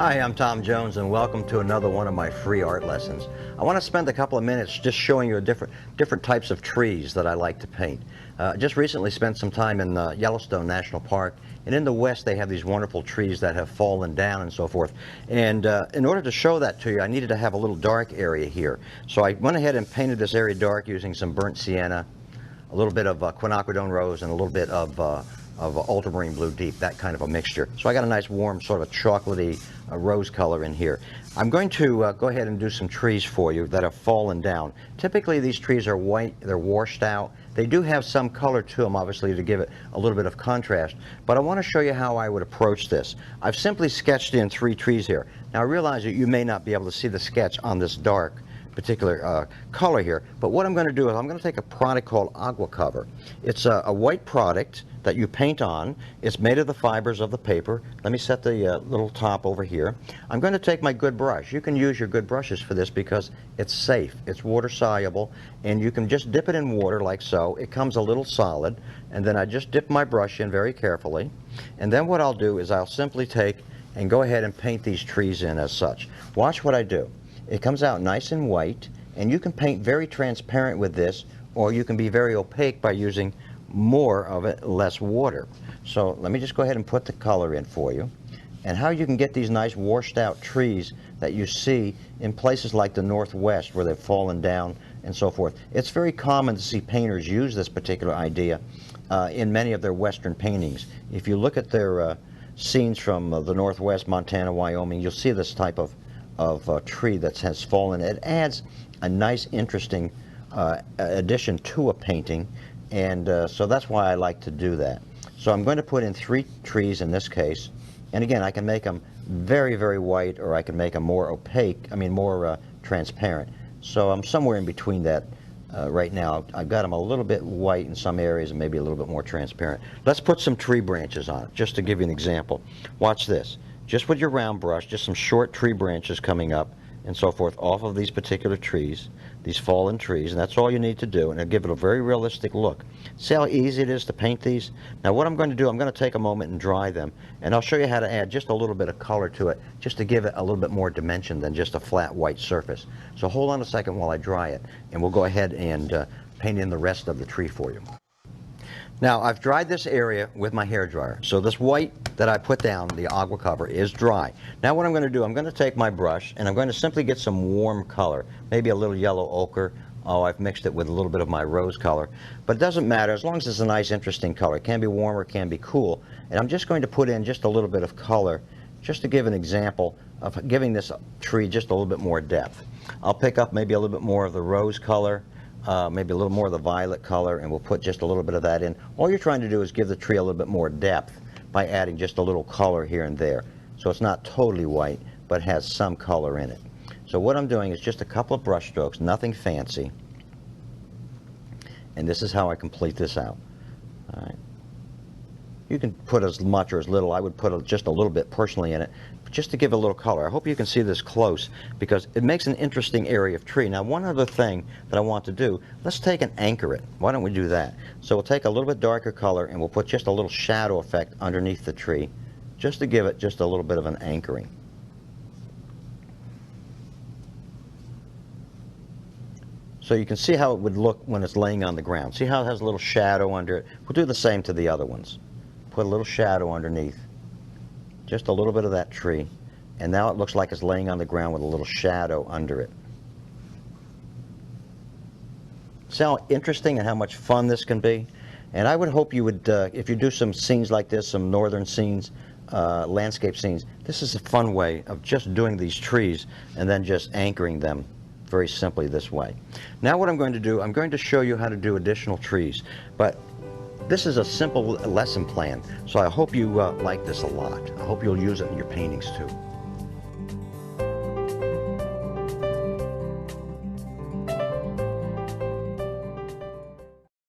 Hi, I'm Tom Jones and welcome to another one of my free art lessons. I want to spend a couple of minutes just showing you different types of trees that I like to paint. Just recently spent some time in Yellowstone National Park, and in the west they have these wonderful trees that have fallen down and so forth. And in order to show that to you, I needed to have a little dark area here. So I went ahead and painted this area dark using some burnt sienna, a little bit of quinacridone rose, and a little bit of ultramarine blue deep, that kind of a mixture. So I got a nice warm sort of a chocolatey rose color in here. I'm going to go ahead and do some trees for you that have fallen down. Typically these trees are white, they're washed out. They do have some color to them, obviously, to give it a little bit of contrast, but I want to show you how I would approach this. I've simply sketched in 3 trees here. Now I realize that you may not be able to see the sketch on this dark particular color here, but what I'm going to do is I'm going to take a product called Aqua Cover. It's a white product that you paint on. It's made of the fibers of the paper. Let me set the little top over here. I'm going to take my good brush. You can use your good brushes for this because it's safe, it's water soluble, and you can just dip it in water like so. It comes a little solid, and then I just dip my brush in very carefully, and then what I'll do is I'll simply take and go ahead and paint these trees in as such. Watch what I do. It comes out nice and white, and you can paint very transparent with this, or you can be very opaque by using more of it, less water. So let me just go ahead and put the color in for you. And how you can get these nice washed out trees that you see in places like the Northwest where they've fallen down and so forth. It's very common to see painters use this particular idea in many of their Western paintings. If you look at their scenes from the Northwest, Montana, Wyoming, you'll see this type of tree that has fallen. It adds a nice, interesting addition to a painting, and so that's why I like to do that. So I'm going to put in 3 trees in this case, and again I can make them very, very white, or I can make them more opaque, more transparent. So I'm somewhere in between that right now. I've got them a little bit white in some areas and maybe a little bit more transparent. Let's put some tree branches on it, just to give you an example. Watch this. Just with your round brush, just some short tree branches coming up and so forth off of these particular trees, these fallen trees, and that's all you need to do, and it'll give it a very realistic look. See how easy it is to paint these? Now what I'm going to do, I'm going to take a moment and dry them, and I'll show you how to add just a little bit of color to it, just to give it a little bit more dimension than just a flat white surface. So hold on a second while I dry it, and we'll go ahead and paint in the rest of the tree for you. Now I've dried this area with my hairdryer, so this white that I put down, the Aqua Cover, is dry. Now what I'm going to do, I'm going to take my brush and I'm going to simply get some warm color, maybe a little yellow ochre. Oh, I've mixed it with a little bit of my rose color, but it doesn't matter as long as it's a nice, interesting color. It can be warmer, it can be cool, and I'm just going to put in just a little bit of color, just to give an example of giving this tree just a little bit more depth. I'll pick up maybe a little bit more of the rose color, maybe a little more of the violet color, and we'll put just a little bit of that in. All you're trying to do is give the tree a little bit more depth by adding just a little color here and there. So it's not totally white, but has some color in it. So what I'm doing is just a couple of brush strokes, nothing fancy. And this is how I complete this out. All right. You can put as much or as little. I would put just a little bit personally in it, just to give a little color. I hope you can see this close because it makes an interesting area of tree. Now one other thing that I want to do, let's take and anchor it. Why don't we do that? So we'll take a little bit darker color and we'll put just a little shadow effect underneath the tree, just to give it just a little bit of an anchoring. So you can see how it would look when it's laying on the ground. See how it has a little shadow under it? We'll do the same to the other ones. Put a little shadow underneath, just a little bit of that tree, and now it looks like it's laying on the ground with a little shadow under it. See how interesting and how much fun this can be? And I would hope you would, if you do some scenes like this, some northern scenes, landscape scenes, this is a fun way of just doing these trees and then just anchoring them very simply this way. Now what I'm going to do, I'm going to show you how to do additional trees, but this is a simple lesson plan, so I hope you like this a lot. I hope you'll use it in your paintings too.